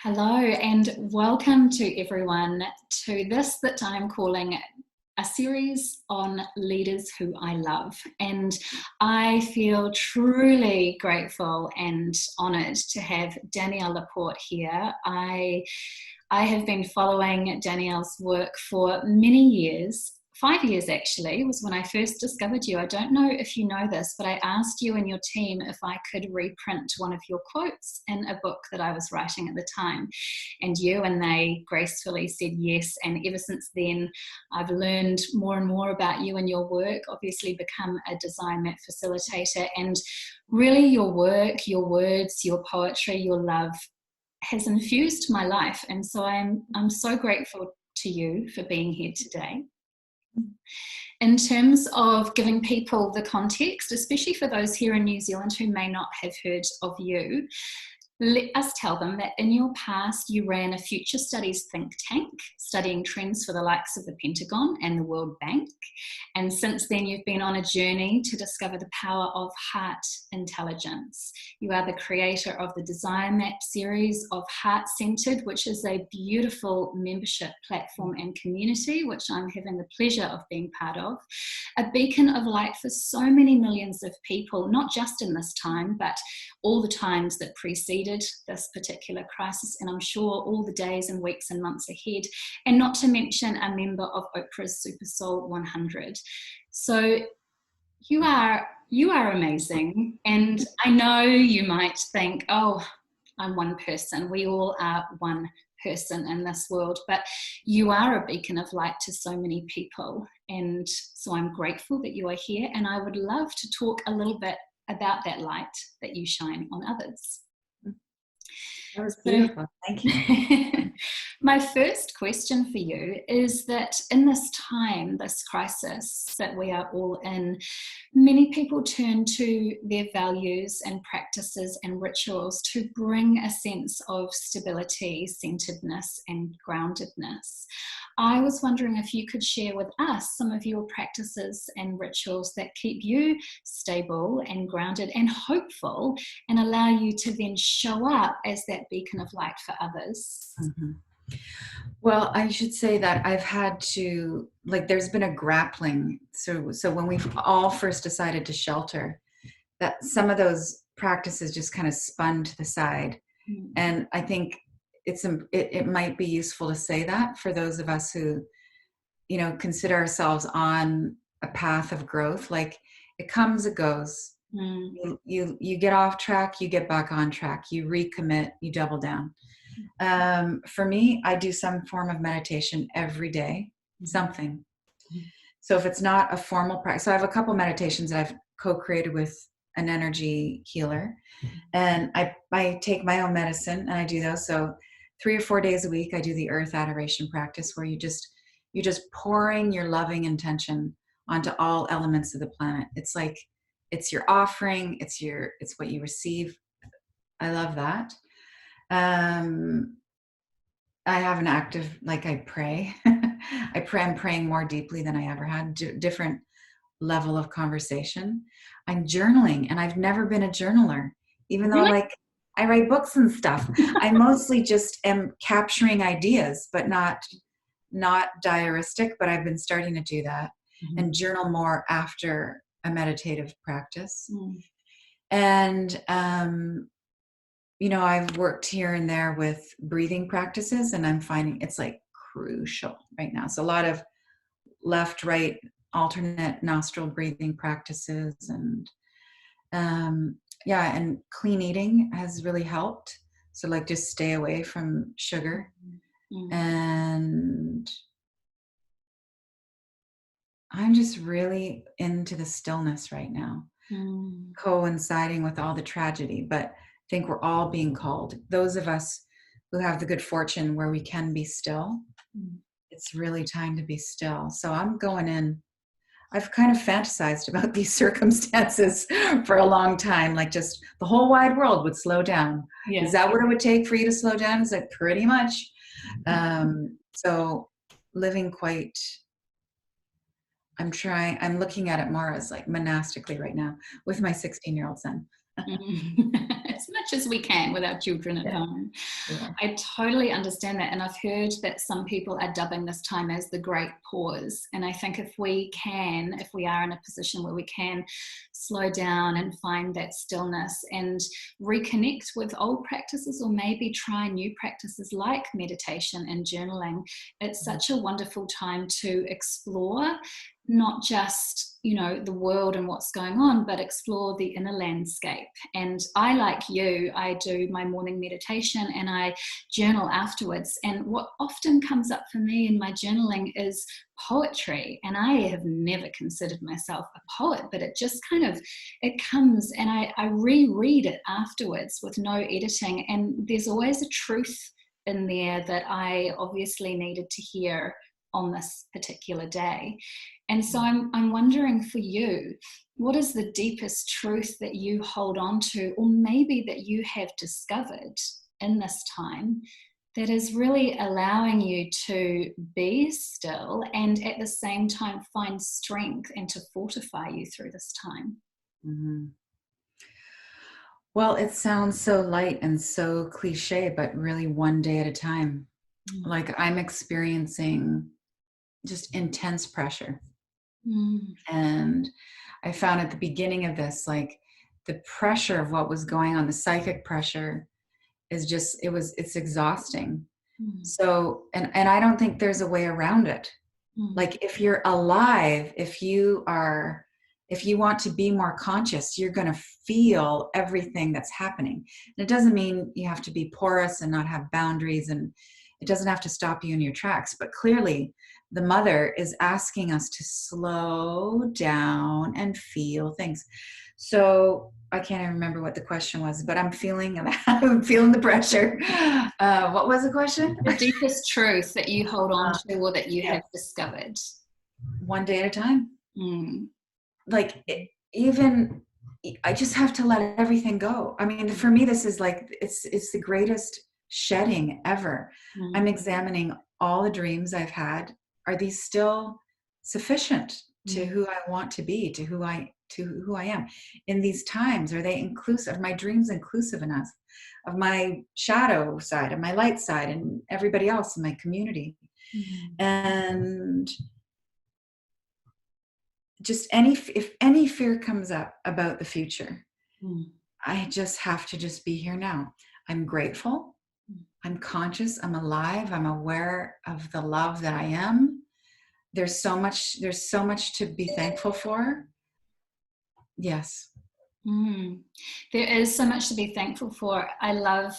Hello and welcome to everyone to this that I'm calling a series on leaders who I love. And I feel truly grateful and honoured to have Danielle LaPorte here. I have been following Danielle's work for many years. 5 years actually was when I first discovered you. I don't know if you know this, but I asked you and your team if I could reprint one of your quotes in a book that I was writing at the time. And you and they gracefully said yes. And ever since then, I've learned more and more about you and your work, obviously become a design map facilitator. And really your work, your words, your poetry, your love has infused my life. And so I'm so grateful to you for being here today. In terms of giving people the context, especially for those here in New Zealand who may not have heard of you, let us tell them that in your past you ran a future studies think tank studying trends for the likes of the Pentagon and the World Bank. And since then you've been on a journey to discover the power of heart intelligence. You are the creator of the Design Map series of Heart Centered, which is a beautiful membership platform and community, which I'm having the pleasure of being part of. A beacon of light for so many millions of people, not just in this time, but all the times that preceded this particular crisis, and I'm sure all the days and weeks and months ahead, and not to mention a member of Oprah's Super Soul 100. So you are amazing, and I know you might think, oh, I'm one person. We all are one person in this world, but you are a beacon of light to so many people, and so I'm grateful that you are here, and I would love to talk a little bit about that light that you shine on others. That was beautiful. Thank you. My first question for you is that in this time, this crisis that we are all in, many people turn to their values and practices and rituals to bring a sense of stability, centeredness, and groundedness. I was wondering if you could share with us some of your practices and rituals that keep you stable and grounded and hopeful and allow you to then show up as that beacon of light for others. Mm-hmm. Well, I should say that I've had to, there's been a grappling. So when we all first decided to shelter, that some of those practices just kind of spun to the side. Mm-hmm. And I think it might be useful to say that for those of us who, consider ourselves on a path of growth. Like, it comes, it goes. Mm. You get off track, you get back on track, you recommit, you double down. For me, I do some form of meditation every day, something. So if it's not a formal practice, so I have a couple meditations that I've co-created with an energy healer, and I take my own medicine and I do those. So 3 or 4 days a week, I do the earth adoration practice, where you're just pouring your loving intention onto all elements of the planet. It's like, it's your offering, it's what you receive. I love that. I have an active, I pray. I'm praying more deeply than I ever had, different level of conversation. I'm journaling, and I've never been a journaler, even though I write books and stuff. I mostly just am capturing ideas, but not diaristic, but I've been starting to do that, mm-hmm. and journal more after a meditative practice. And, I've worked here and there with breathing practices, and I'm finding it's crucial right now. So a lot of left, right, alternate nostril breathing practices, and and clean eating has really helped. So just stay away from sugar. Mm-hmm. And I'm just really into the stillness right now, coinciding with all the tragedy. But I think we're all being called. Those of us who have the good fortune where we can be still, it's really time to be still. So I'm going in. I've kind of fantasized about these circumstances for a long time, just the whole wide world would slow down. Yeah. Is that what it would take for you to slow down? Is that pretty much? So living quite, I'm looking at it more as monastically right now with my 16-year-old son. Isn't it much as we can with our children at home. Yeah. I totally understand that. And I've heard that some people are dubbing this time as the great pause. And I think if we are in a position where we can slow down and find that stillness and reconnect with old practices, or maybe try new practices like meditation and journaling, it's such a wonderful time to explore not just, the world and what's going on, but explore the inner landscape. And I, like you, I do my morning meditation and I journal afterwards. And what often comes up for me in my journaling is poetry. And I have never considered myself a poet, but it just it comes, and I reread it afterwards with no editing. And there's always a truth in there that I obviously needed to hear on this particular day. And so I'm wondering, for you, what is the deepest truth that you hold on to, or maybe that you have discovered in this time, that is really allowing you to be still and at the same time find strength and to fortify you through this time? Mm-hmm. Well, it sounds so light and so cliche, but really one day at a time. Like, I'm experiencing just intense pressure. And I found at the beginning of this, like, the pressure of what was going on, the psychic pressure is just, it's exhausting. So, and I don't think there's a way around it. Like, if you're alive, if you want to be more conscious, you're going to feel everything that's happening. And it doesn't mean you have to be porous and not have boundaries, and it doesn't have to stop you in your tracks. But clearly, the mother is asking us to slow down and feel things. So I can't even remember what the question was, but I'm feeling that. I'm feeling the pressure. What was the question? The deepest truth that you hold on to, or that you have discovered. One day at a time. Like, even I just have to let everything go. I mean, for me, this is like, it's the greatest shedding ever. I'm examining all the dreams I've had. Are these still sufficient to who I want to be, to who I am in these times? Are they inclusive? Are my dreams inclusive enough of my shadow side, of my light side, and everybody else in my community? And just if any fear comes up about the future, I just have to just be here now. I'm grateful. I'm conscious. I'm alive. I'm aware of the love that I am. There's so much to be thankful for. Yes. There is so much to be thankful for. I love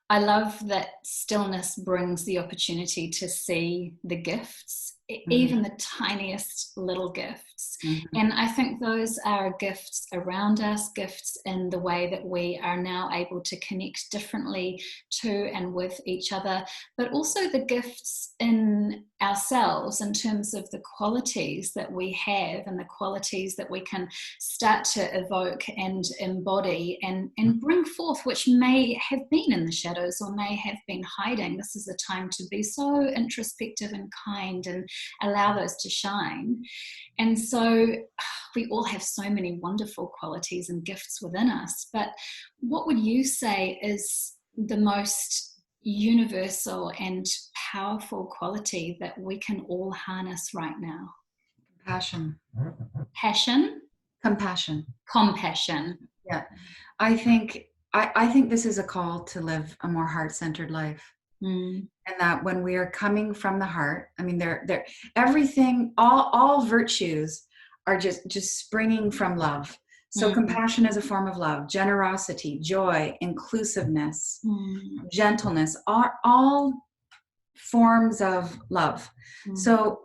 that stillness brings the opportunity to see the gifts, even the tiniest little gifts. And I think those are gifts around us, gifts in the way that we are now able to connect differently to and with each other, but also the gifts in ourselves in terms of the qualities that we have and the qualities that we can start to evoke and embody and bring forth, which may have been in the shadows or may have been hiding. This is a time to be so introspective and kind and allow those to shine. And so we all have so many wonderful qualities and gifts within us. But what would you say is the most universal and powerful quality that we can all harness right now? Compassion. Passion? Compassion. Compassion. Yeah. I think this is a call to live a more heart-centered life. And that when we are coming from the heart, I mean, they're everything, all virtues are just springing from love. So compassion is a form of love, generosity, joy, inclusiveness, gentleness, are all forms of love. So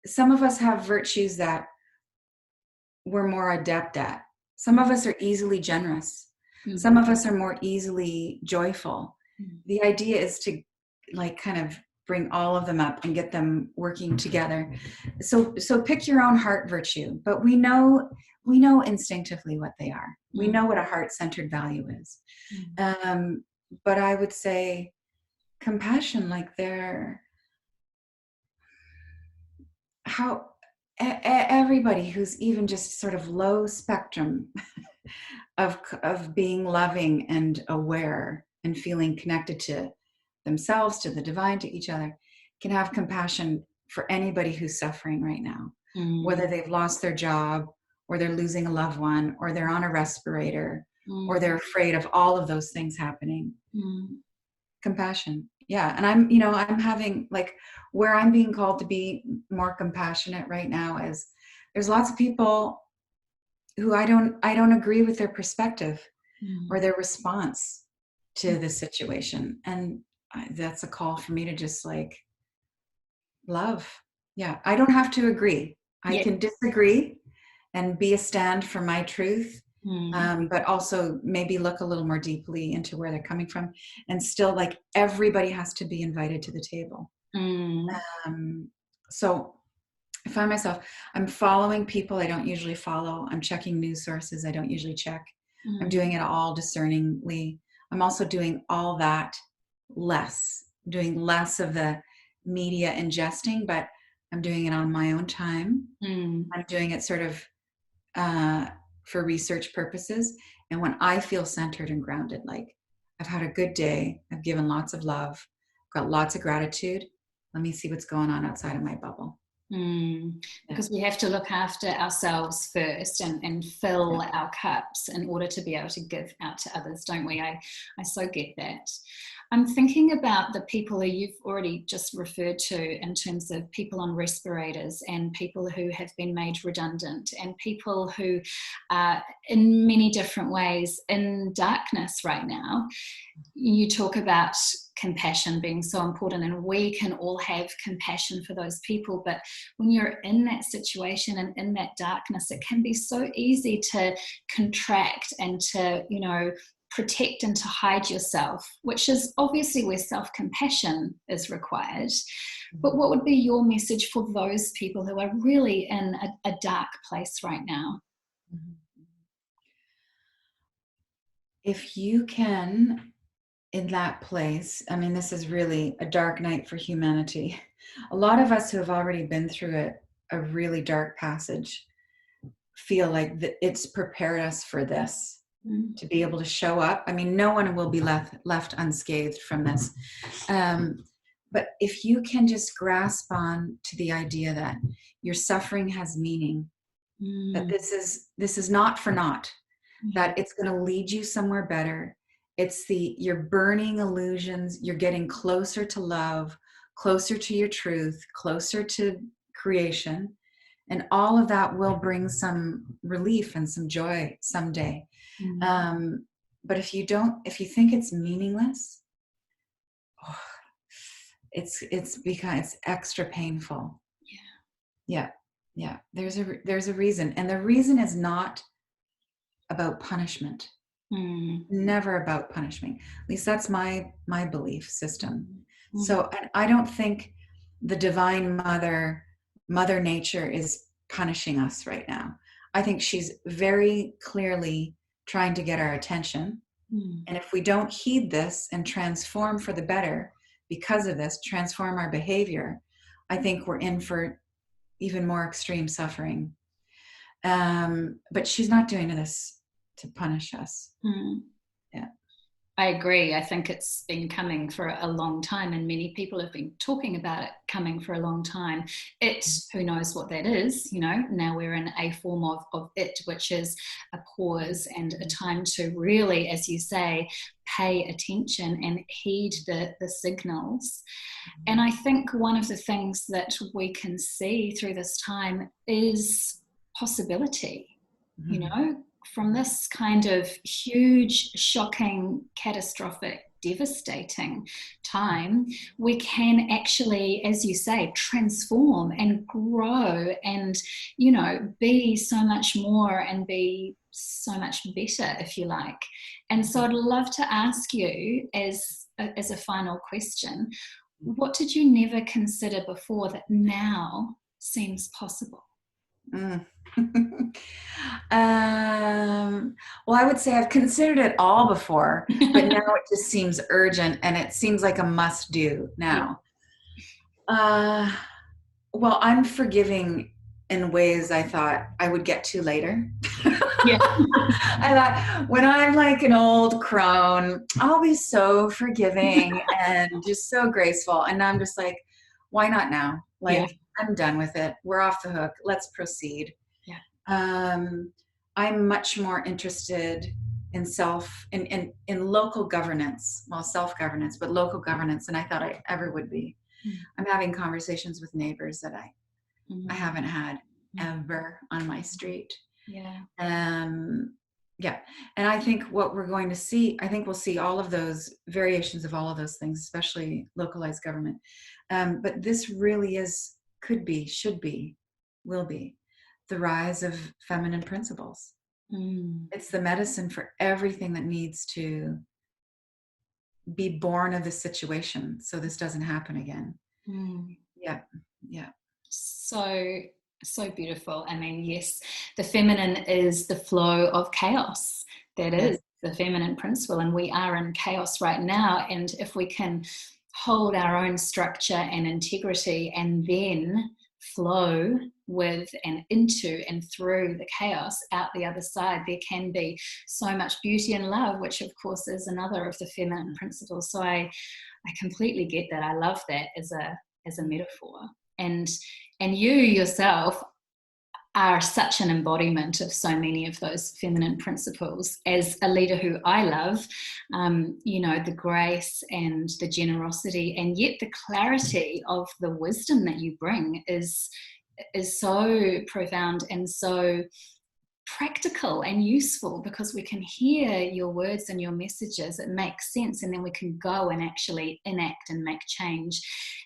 some of us have virtues that we're more adept at. Some of us are easily generous. Some of us are more easily joyful. The idea is to, like, kind of bring all of them up and get them working together. So pick your own heart virtue, but we know instinctively what they are. We know what a heart-centered value is. But I would say compassion, like, everybody who's even just sort of low spectrum of being loving and aware and feeling connected to themselves, to the divine, to each other, can have compassion for anybody who's suffering right now, whether they've lost their job, or they're losing a loved one, or they're on a respirator, or they're afraid of all of those things happening. Compassion. Yeah. And I'm having, like, where I'm being called to be more compassionate right now is there's lots of people who I don't agree with their perspective or their response to the situation. And that's a call for me to just, like, love. Yeah. I don't have to agree. I can disagree and be a stand for my truth. But also maybe look a little more deeply into where they're coming from, and still, like, everybody has to be invited to the table. So I find myself, I'm following people I don't usually follow. I'm checking news sources I don't usually check. I'm doing it all discerningly. I'm also doing all that doing less of the media ingesting, but I'm doing it on my own time. I'm doing it sort of for research purposes. And when I feel centered and grounded, like, I've had a good day, I've given lots of love, got lots of gratitude, let me see what's going on outside of my bubble. Because we have to look after ourselves first and fill our cups in order to be able to give out to others, don't we? I so get that. I'm thinking about the people who you've already just referred to, in terms of people on respirators and people who have been made redundant and people who are in many different ways in darkness right now. You talk about compassion being so important, and we can all have compassion for those people, but when you're in that situation and in that darkness, it can be so easy to contract and to, protect and to hide yourself, which is obviously where self-compassion is required. But what would be your message for those people who are really in a dark place right now? If you can, in that place, I mean, this is really a dark night for humanity. A lot of us who have already been through a really dark passage feel like it's prepared us for this, to be able to show up. I mean, no one will be left unscathed from this. But if you can just grasp on to the idea that your suffering has meaning, that this is not for naught, that it's going to lead you somewhere better. You're burning illusions. You're getting closer to love, closer to your truth, closer to creation. And all of that will bring some relief and some joy someday. But if you think it's meaningless, it's because it's extra painful. Yeah. There's a reason. And the reason is not about punishment. Never about punishment. At least that's my belief system. So I don't think the divine mother nature is punishing us right now. I think she's very clearly trying to get our attention. And if we don't heed this and transform for the better because of this, transform our behavior, I think we're in for even more extreme suffering. But she's not doing this to punish us. Yeah. I agree. I think it's been coming for a long time, and many people have been talking about it coming for a long time. Who knows what that is, now we're in a form of it, which is a pause and a time to really, as you say, pay attention and heed the signals. And I think one of the things that we can see through this time is possibility, from this kind of huge, shocking, catastrophic, devastating time, we can actually, as you say, transform and grow and, be so much more and be so much better, if you like. And so I'd love to ask you, as a final question, what did you never consider before that now seems possible? Well, I would say I've considered it all before, but now it just seems urgent and it seems like a must do now. Well, I'm forgiving in ways I thought I would get to later. Yeah. I thought, when I'm like an old crone, I'll be so forgiving and just so graceful. And I'm just like, why not now? Yeah. Like, I'm done with it. We're off the hook. Let's proceed. Yeah. I'm much more interested in in local governance, well, self-governance, but local governance than I thought I ever would be. I'm having conversations with neighbors that I haven't had ever on my street. Yeah. Yeah. And I think what we're going to see, I think we'll see all of those variations of all of those things, especially localized government. But this really is, could be, should be, will be the rise of feminine principles. It's the medicine for everything that needs to be born of this situation, so this doesn't happen again. Yeah. Yeah. So beautiful. I mean, yes, the feminine is the flow of chaos. That is the feminine principle, and we are in chaos right now. And if we can hold our own structure and integrity and then flow with and into and through the chaos out the other side, there can be so much beauty and love, which of course is another of the feminine principles. So I completely get that. I love that as a metaphor. And you yourself are such an embodiment of so many of those feminine principles. As a leader who I love, the grace and the generosity, and yet the clarity of the wisdom that you bring is so profound and so practical and useful, because we can hear your words and your messages, it makes sense, and then we can go and actually enact and make change.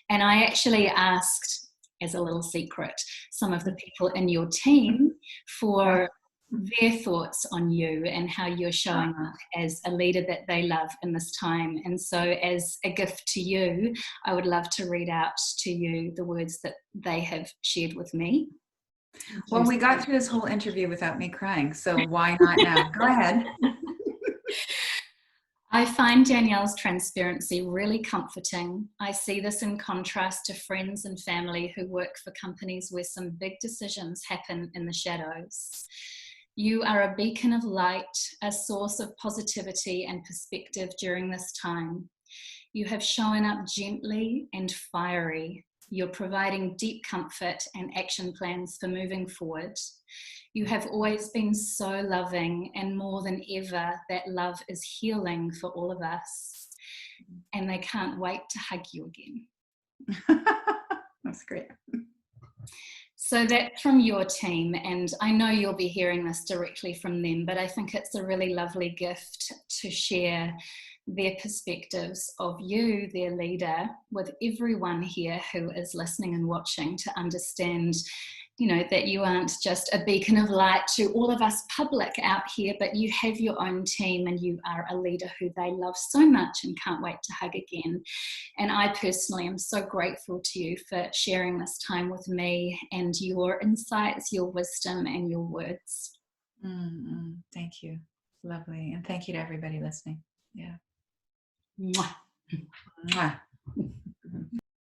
And I actually asked, as a little secret, some of the people in your team for their thoughts on you and how you're showing up as a leader that they love in this time. And so as a gift to you, I would love to read out to you the words that they have shared with me. Well, we got through this whole interview without me crying, so why not now? Go ahead. I find Danielle's transparency really comforting. I see this in contrast to friends and family who work for companies where some big decisions happen in the shadows. You are a beacon of light, a source of positivity and perspective during this time. You have shown up gently and fiery. You're providing deep comfort and action plans for moving forward. You have always been so loving, and more than ever, that love is healing for all of us. And they can't wait to hug you again. That's great. So that's from your team, and I know you'll be hearing this directly from them, but I think it's a really lovely gift to share their perspectives of you, their leader, with everyone here who is listening and watching, to understand, that you aren't just a beacon of light to all of us public out here, but you have your own team and you are a leader who they love so much and can't wait to hug again. And I personally am so grateful to you for sharing this time with me and your insights, your wisdom, and your words. Thank you. Lovely. And thank you to everybody listening. Yeah. Mwah. Mwah.